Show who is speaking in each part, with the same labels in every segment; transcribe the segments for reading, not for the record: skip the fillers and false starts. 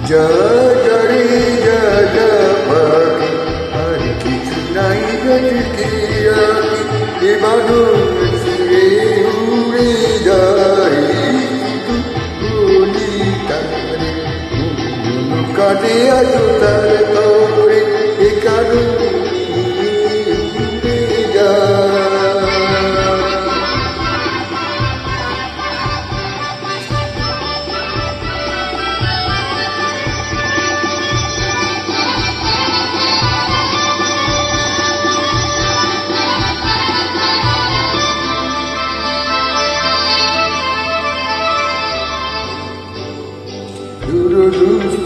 Speaker 1: যা জারে যা যা পাখি আর কিছু নাই গাছকে রাখি এ বাদল ফিরে উড়ে যায় বলি তারে কাটে আজ তার তরে এ কারণ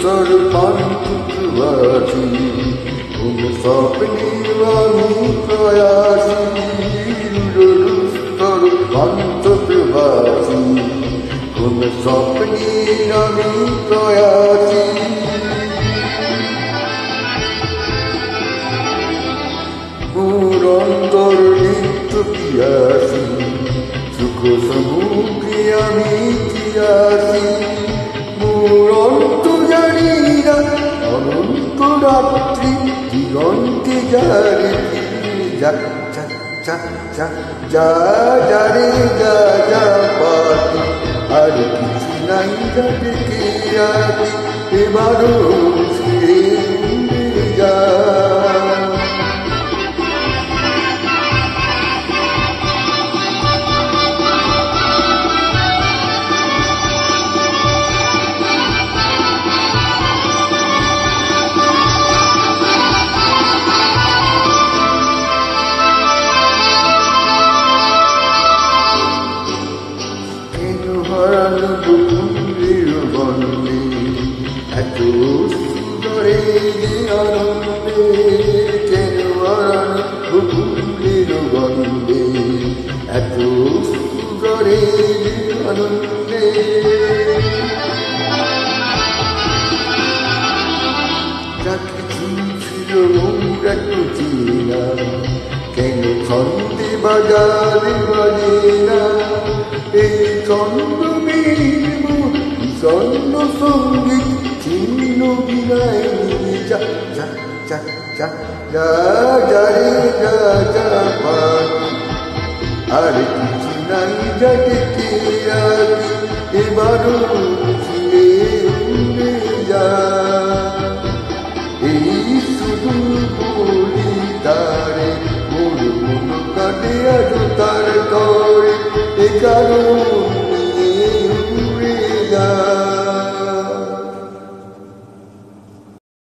Speaker 1: दूर पांचुवासी उन सपने वाली प्रयासी दूर पांचुवासी उन सपने वाली प्रयासी पुरंदर नित्य पियासी सुख समुखी आमी पियासी অনন্ত রাত্রি দিগন্তে যারে যা যা যা যা যা যারে যা যা পাখি আর কিছু নাই যাকে রাখি এবারও ফিরে উড়ে যা বুকুলের বন্দে এত সুন্দরে আনন্দে কেন বুকুলের বন্দে এত সুন্দরে আনন্দে যা কিছু ছিল মোর একটু চিনা কেন ছন্দে বাজারে বাজে না এই ছন্দ স্বর্ণ সঙ্গীত চিহ্ন বিনায় যা যা যা যা যা যারে যা যা পাখি আর কিছু নাই যাকে রাখি এবারও ফিরে উড়ে যা এই শুধু বলি তারে মোর মন কাটে আজ তার তরে এ কারণ